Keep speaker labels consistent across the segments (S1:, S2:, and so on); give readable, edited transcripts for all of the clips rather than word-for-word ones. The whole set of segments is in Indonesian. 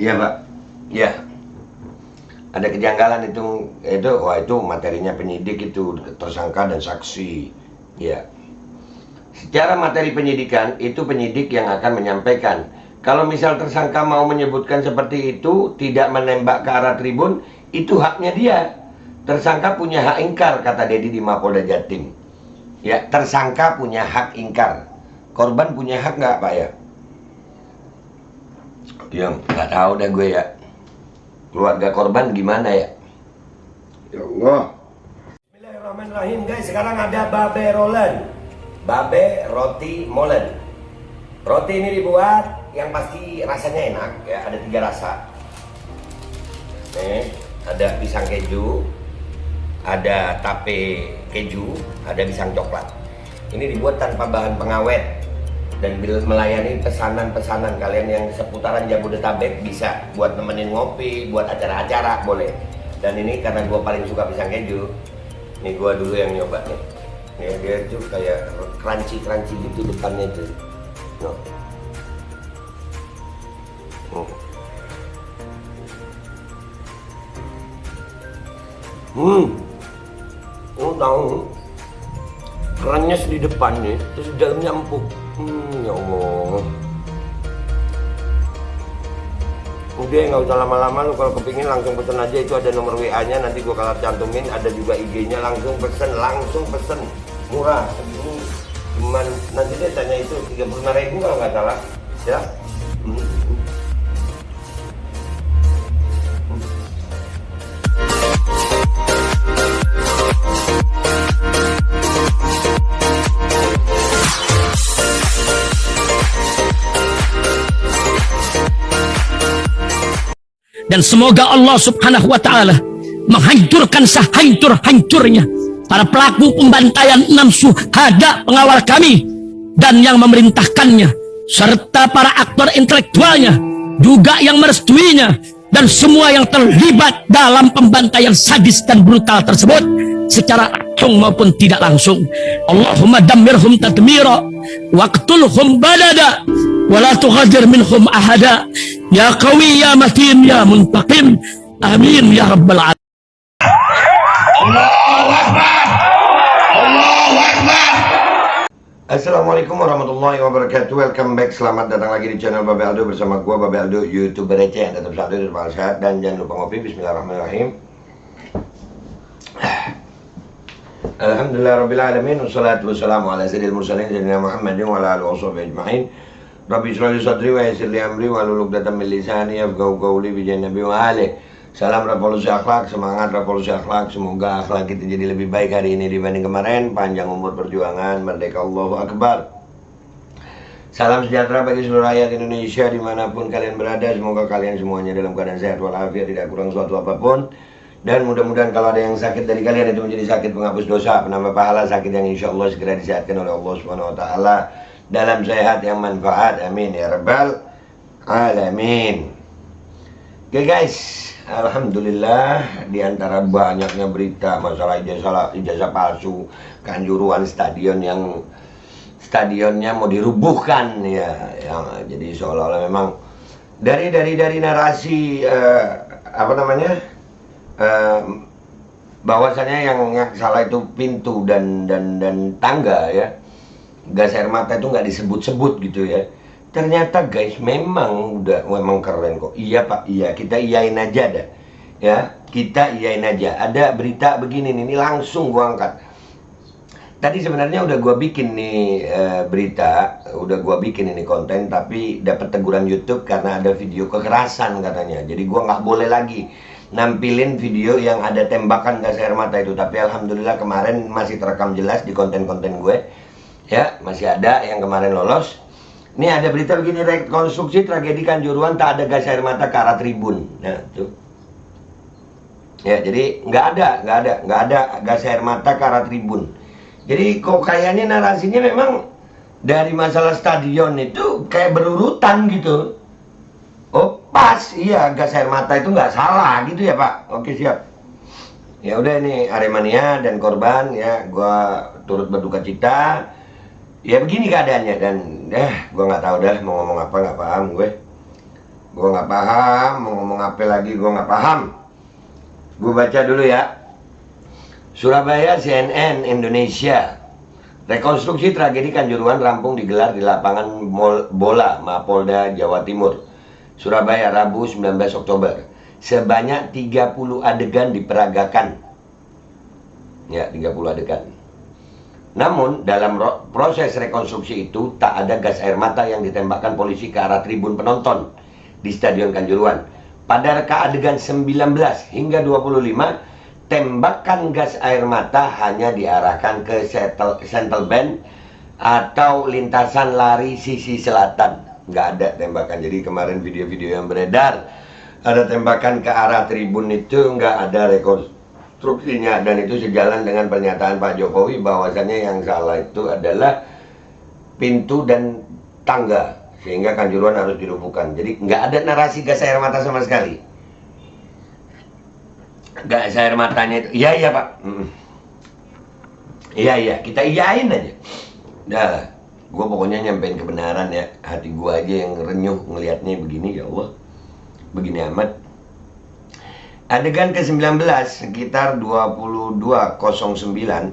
S1: Iya Pak, ya ada kejanggalan wah itu materinya penyidik itu tersangka dan saksi. Ya, secara materi penyidikan itu penyidik yang akan menyampaikan. Kalau misal tersangka mau menyebutkan seperti itu, tidak menembak ke arah tribun, itu haknya dia. Tersangka punya hak ingkar, kata Dedi di Mapolda Jatim. Ya, tersangka punya hak ingkar. Korban punya hak nggak Pak ya? Yang nggak tahu dah gue ya. Keluarga korban gimana ya? Ya Allah. Bismillahirrahmanirrahim guys. Sekarang ada babe rolen, babe roti molen. Roti ini dibuat yang pasti rasanya enak ya. Ada 3 rasa. Nih, ada pisang keju, ada tape keju, ada pisang coklat. Ini dibuat tanpa bahan pengawet dan melayani pesanan-pesanan kalian yang seputaran Jabodetabek, bisa buat nemenin ngopi, buat acara-acara boleh. Dan ini karena gue paling suka pisang keju, nih gue dulu yang nyoba nih. Ya, dia tuh kayak crunchy gitu depannya tuh. No. Tahu kerannyes di depannya, terus di dalamnya empuk. Ya Allah. Udah nggak usah lama-lama, lu kalau kepingin langsung pesen aja, itu ada nomor WA-nya, nanti gua kalau cantumin, ada juga IG-nya, langsung pesen, murah. Ini cuman nanti dia tanya itu 35.000 kalau nggak salah, ya.
S2: Dan semoga Allah subhanahu wa ta'ala menghancurkan sehancur-hancurnya para pelaku pembantaian 6 syuhada pengawal kami dan yang memerintahkannya, serta para aktor intelektualnya juga yang merestuinya, dan semua yang terlibat dalam pembantaian sadis dan brutal tersebut secara langsung maupun tidak langsung. Allahumma dammirhum tadmira waqtulhum balada wala tughadir minhum ahada ya qawi ya matin ya muntaqim, amin ya rabbal alamin.
S1: Allahu Akbar, Allahu Akbar. Assalamualaikum warahmatullahi wabarakatuh. Welcome back, selamat datang lagi di channel Babe Aldo bersama gua Babe Aldo, YouTuber receh yang tetap satu dan sehat. Dan jangan lupa ngopi. Bismillahirrahmanirrahim. Alhamdulillah rabbil alamin, wassalatu wassalamu ala sayyidil mursalin sayyidina Muhammadin wa ala alihi washabihi ajma'in. Rabbi shrah li sadri wa yassir li amri wahlul 'uqdatam min lisani yafqahu qawli bi jannabi wa alihi. Salam revolusi akhlak, semangat revolusi akhlak. Semoga akhlak kita jadi lebih baik hari ini dibanding kemarin. Panjang umur perjuangan, merdeka, Allahu Akbar. Salam sejahtera bagi seluruh rakyat Indonesia dimanapun kalian berada. Semoga kalian semuanya dalam keadaan sehat walafiat, tidak kurang suatu apapun. Dan mudah-mudahan kalau ada yang sakit dari kalian itu menjadi sakit penghapus dosa, penambah pahala, sakit yang insya Allah segera disehatkan oleh Allah Subhanahu Wa Taala dalam sehat yang manfaat. Amin ya rabbal alamin. Oke guys, alhamdulillah di antara banyaknya berita masalah ijazah palsu, kanjuruhan stadionnya mau dirubuhkan ya, jadi seolah-olah memang dari narasi bahwasanya yang salah itu pintu dan tangga ya, gas air mata itu nggak disebut-sebut gitu ya. Ternyata guys memang keren kok. Iya Pak, iya, kita iyain aja dah ya, kita iyain aja. Ada berita begini nih, ini langsung gua angkat. Tadi sebenarnya udah gua bikin nih berita, udah gua bikin ini konten, tapi dapat teguran YouTube karena ada video kekerasan katanya. Jadi gua nggak boleh lagi nampilin video yang ada tembakan gas air mata itu. Tapi alhamdulillah kemarin masih terekam jelas di konten-konten gue ya, masih ada yang kemarin lolos. Ini ada berita begini, rekonstruksi tragedi Kanjuruhan tak ada gas air mata ke arah tribun. Nah tuh ya, jadi nggak ada gas air mata ke arah tribun. Jadi kok kayaknya narasinya memang dari masalah stadion itu kayak berurutan gitu. Oh pas, iya, gas air mata itu nggak salah gitu ya Pak. Oke siap. Ya udah, ini Aremania dan korban ya, gua turut berduka cita. Ya begini keadaannya, dan gua nggak tahu dah mau ngomong apa, nggak paham gue. Gue nggak paham, mau ngomong apa lagi gue nggak paham. Gue baca dulu ya. Surabaya, CNN Indonesia. Rekonstruksi tragedi Kanjuruhan rampung digelar di lapangan bola Mapolda Jawa Timur, Surabaya, Rabu 19 Oktober. Sebanyak 30 adegan diperagakan. Ya, 30 adegan. Namun, dalam proses rekonstruksi itu tak ada gas air mata yang ditembakkan polisi ke arah tribun penonton di Stadion Kanjuruhan. Pada reka adegan 19 hingga 25, tembakan gas air mata hanya diarahkan ke Central Band atau lintasan lari sisi selatan. Nggak ada tembakan. Jadi kemarin video-video yang beredar ada tembakan ke arah tribun itu nggak ada rekonstruksinya. Dan itu sejalan dengan pernyataan Pak Jokowi bahwasannya yang salah itu adalah pintu dan tangga, sehingga Kanjuruhan harus dirobohkan. Jadi nggak ada narasi gas air mata sama sekali. Gas air matanya itu, iya Pak, iya kita iyain aja. Dah, gue pokoknya nyampein kebenaran ya. Hati gue aja yang renyuh ngelihatnya begini, ya Allah, begini amat. Adegan ke-19 sekitar 22.09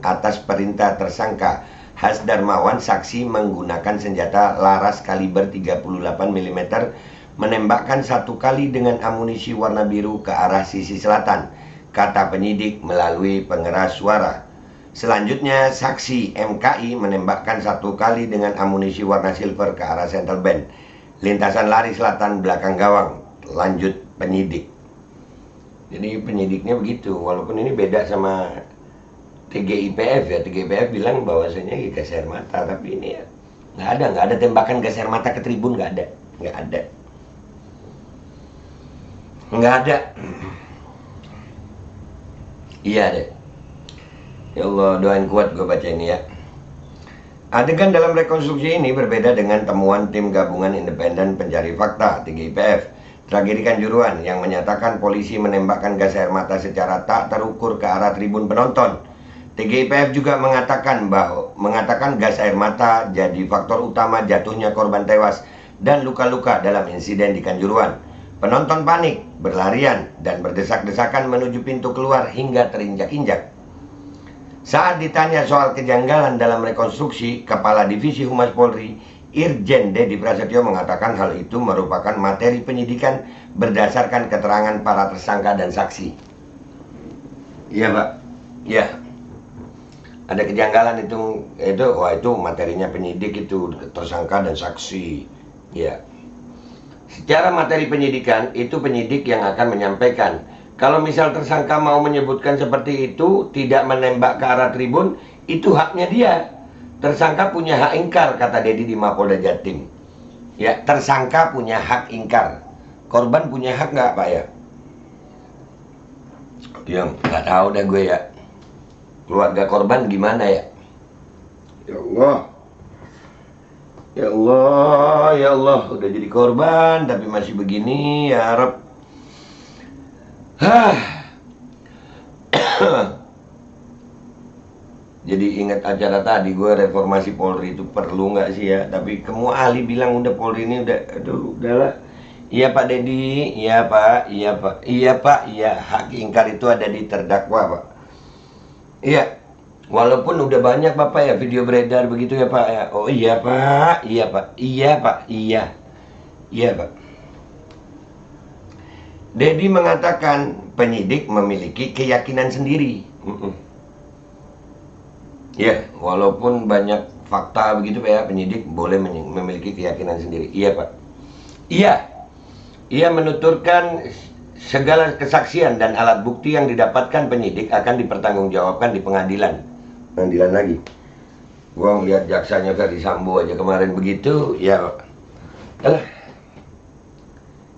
S1: atas perintah tersangka Has Darmawan, saksi menggunakan senjata laras kaliber 38 mm menembakkan 1 kali dengan amunisi warna biru ke arah sisi selatan, kata penyidik melalui pengeras suara. Selanjutnya, saksi MKI menembakkan 1 kali dengan amunisi warna silver ke arah Central Band, lintasan lari selatan belakang gawang. Lanjut penyidik. Jadi penyidiknya begitu, walaupun ini beda sama TGIPF ya. TGIPF bilang bahwasanya gas air mata, tapi ini ya nggak ada tembakan gas air mata ke tribun, nggak ada. Iya deh. Ya Allah, doain kuat gue baca ini ya. Adegan dalam rekonstruksi ini berbeda dengan temuan tim gabungan independen pencari fakta TGIPF tragedi Kanjuruhan yang menyatakan polisi menembakkan gas air mata secara tak terukur ke arah tribun penonton. TGIPF juga mengatakan gas air mata jadi faktor utama jatuhnya korban tewas dan luka-luka dalam insiden di Kanjuruhan. Penonton panik, berlarian, dan berdesak-desakan menuju pintu keluar hingga terinjak-injak. Saat ditanya soal kejanggalan dalam rekonstruksi, Kepala Divisi Humas Polri, Irjen Dedi Prasetyo mengatakan hal itu merupakan materi penyidikan berdasarkan keterangan para tersangka dan saksi. Iya Pak, ya. Ada kejanggalan itu materinya penyidik itu, tersangka dan saksi. Ya. Secara materi penyidikan, itu penyidik yang akan menyampaikan. Kalau misal tersangka mau menyebutkan seperti itu, tidak menembak ke arah tribun, itu haknya dia. Tersangka punya hak ingkar, kata Dedi di Mapolda Jatim. Ya, tersangka punya hak ingkar. Korban punya hak nggak Pak ya? Yang nggak tahu dah gue ya. Keluarga korban gimana ya? Ya Allah. Ya Allah, ya Allah, udah jadi korban tapi masih begini, ya Arab. Jadi ingat acara tadi gue, reformasi Polri itu perlu nggak sih ya? Tapi semua ahli bilang udah Polri ini udah, aduh, udahlah. Iya Pak Dedi, iya Pak, iya hak ingkar itu ada di terdakwa Pak. Iya. Walaupun udah banyak Bapak ya video beredar begitu ya Pak ya. Oh iya Pak, iya Pak, iya Pak, iya Pak. Dedi mengatakan penyidik memiliki keyakinan sendiri. Ya, walaupun banyak fakta begitu Pak ya, penyidik boleh memiliki keyakinan sendiri. Iya Pak. Iya. Ia menuturkan segala kesaksian dan alat bukti yang didapatkan penyidik akan dipertanggungjawabkan di pengadilan. Pengadilan lagi. Gua ngeliat jaksanya Ferdi Sambo aja kemarin begitu, ya. Alah.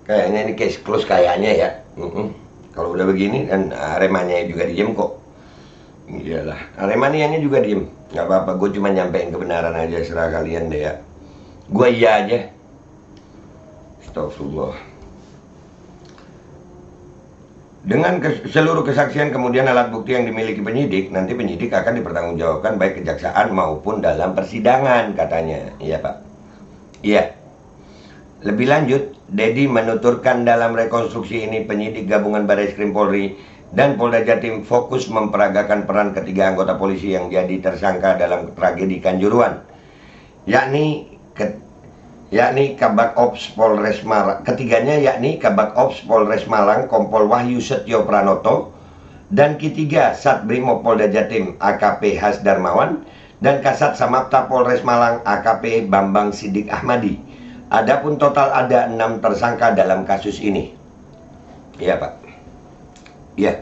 S1: Kayaknya ini case close kayaknya ya. Kalau udah begini dan Aremania juga diem kok. Iyalah, Aremanianya juga diem. Gak apa-apa, gue cuma nyampein kebenaran aja, serah kalian deh ya. Gue iya aja. Astagfirullah. Dengan seluruh kesaksian kemudian alat bukti yang dimiliki penyidik, nanti penyidik akan dipertanggungjawabkan baik kejaksaan maupun dalam persidangan, katanya. Iya Pak. Iya. Lebih lanjut, Dedi menuturkan dalam rekonstruksi ini penyidik gabungan Barreskrim Polri dan Polda Jatim fokus memperagakan peran ketiga anggota polisi yang jadi tersangka dalam tragedi Kanjuruhan, yakni Kabak Ops Polres Malang. Ketiganya yakni Kabak Ops Polres Malang Kompol Wahyu Setio Pranoto, dan ketiga Sat Brimo Polda Jatim AKP Has Darmawan dan Kasat Samapta Polres Malang AKP Bambang Sidik Ahmadi. Adapun total ada 6 tersangka dalam kasus ini. Iya Pak. Iya.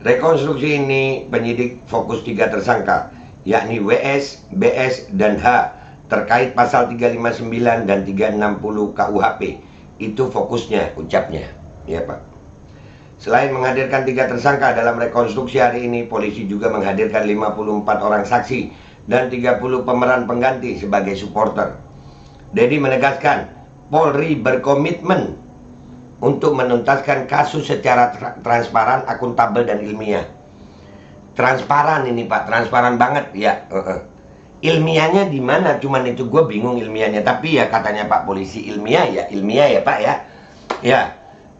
S1: Rekonstruksi ini penyidik fokus 3 tersangka, yakni WS, BS, dan H terkait pasal 359 dan 360 KUHP. Itu fokusnya, ucapnya. Iya Pak. Selain menghadirkan 3 tersangka dalam rekonstruksi hari ini, polisi juga menghadirkan 54 orang saksi dan 30 pemeran pengganti sebagai supporter. Dedi menegaskan, Polri berkomitmen untuk menuntaskan kasus secara transparan, akuntabel, dan ilmiah. Transparan ini Pak, transparan banget ya. Ilmiahnya di mana? Cuman itu gue bingung ilmiahnya. Tapi ya katanya Pak polisi ilmiah ya Pak ya. Ya,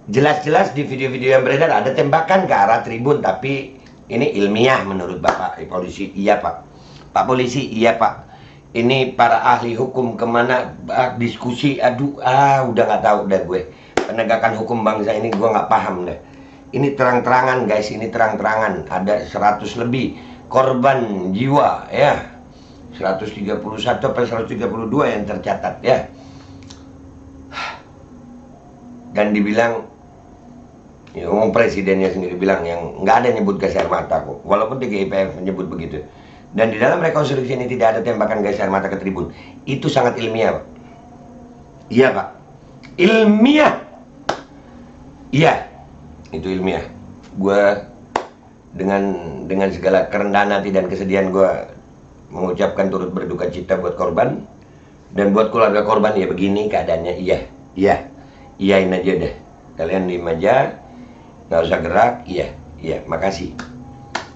S1: jelas-jelas di video-video yang beredar ada tembakan ke arah tribun, tapi ini ilmiah menurut Bapak polisi. Iya Pak. Pak polisi, iya Pak. Ini para ahli hukum kemana diskusi, udah nggak tahu dah gue. Penegakan hukum bangsa ini gue nggak paham deh. Ini terang-terangan guys, ini terang-terangan. Ada 100 lebih korban jiwa ya. 131 sampai 132 yang tercatat ya. Dan dibilang, presidennya sendiri bilang yang nggak ada nyebut gas air mata kok. Walaupun TGIPF menyebut begitu. Dan di dalam rekonstruksi ini tidak ada tembakan gas air mata ke tribun. Itu sangat ilmiah Pak. Iya Pak. Ilmiah. Iya. Itu ilmiah. Gue dengan segala kerendahan hati dan kesedihan gue mengucapkan turut berduka cita buat korban. Dan buat keluarga korban ya begini keadaannya. Iya. Iya. Iyain aja deh. Kalian diem aja. Gak usah gerak. Iya. Iya. Makasih.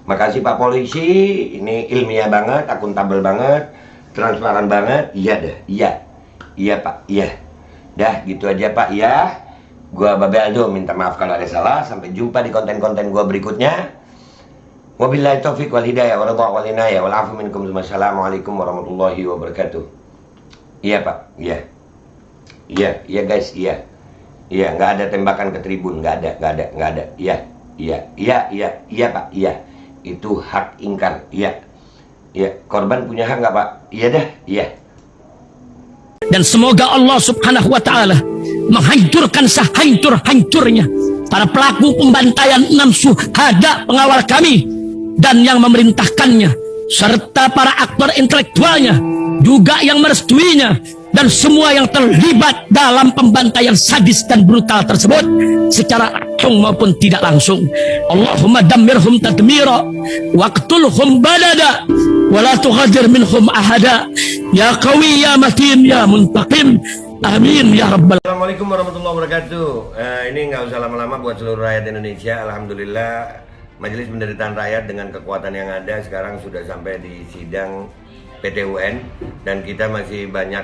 S1: Makasih Pak polisi, ini ilmiah banget, akuntabel banget, transparan banget. Iya dah, iya. Iya Pak, iya. Dah gitu aja Pak ya. Gua Babe Aldo minta maaf kalau ada salah. Sampai jumpa di konten-konten gua berikutnya. Wabillahi taufiq wal hidayah wa ridha wal inayah wal afu minkum. Wassalamualaikum warahmatullahi wabarakatuh. Iya Pak, iya. Iya, iya guys, iya. Iya, nggak ada tembakan ke tribun, nggak ada. Iya, iya Pak, iya. Itu hak ingkar, iya. Iya, korban punya hak nggak Pak? Iya dah, iya.
S2: Dan semoga Allah Subhanahu wa Ta'ala menghancurkan sehancur-hancurnya para pelaku pembantaian 6 syuhada pengawal kami dan yang memerintahkannya, serta para aktor intelektualnya juga yang merestuinya, dan semua yang terlibat dalam pembantaian sadis dan brutal tersebut secara langsung maupun tidak langsung. Allahumma dammirhum tadmira waqtulhum badada wala tughadir minhum ahada ya qawi ya matin ya muntaqim amin ya rabbal.
S1: Assalamualaikum warahmatullahi wabarakatuh. Ini nggak usah lama-lama buat seluruh rakyat Indonesia. Alhamdulillah Majelis Penderitaan Rakyat dengan kekuatan yang ada sekarang sudah sampai di sidang PT UN, dan kita masih banyak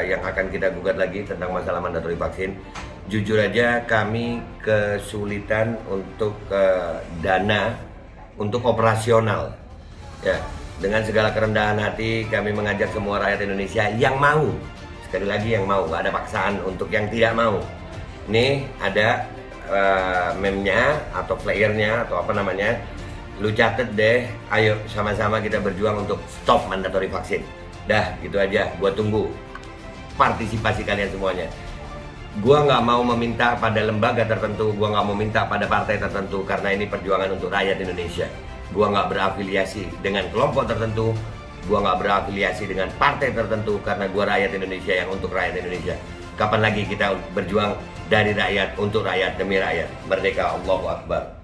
S1: yang akan kita gugat lagi tentang masalah mandatori vaksin. Jujur aja kami kesulitan untuk dana untuk operasional ya. Dengan segala kerendahan hati kami mengajak semua rakyat Indonesia yang mau, sekali lagi yang mau, gak ada paksaan untuk yang tidak mau. Nih ada meme-nya atau flyernya atau apa namanya, lu catet deh, ayo sama-sama kita berjuang untuk stop mandatori vaksin. Dah gitu aja, gua tunggu partisipasi kalian semuanya. Gua nggak mau meminta pada lembaga tertentu, gua nggak mau minta pada partai tertentu, karena ini perjuangan untuk rakyat Indonesia. Gua nggak berafiliasi dengan kelompok tertentu, gua nggak berafiliasi dengan partai tertentu, karena gua rakyat Indonesia yang untuk rakyat Indonesia. Kapan lagi kita berjuang dari rakyat untuk rakyat demi rakyat? Merdeka, Allahu Akbar.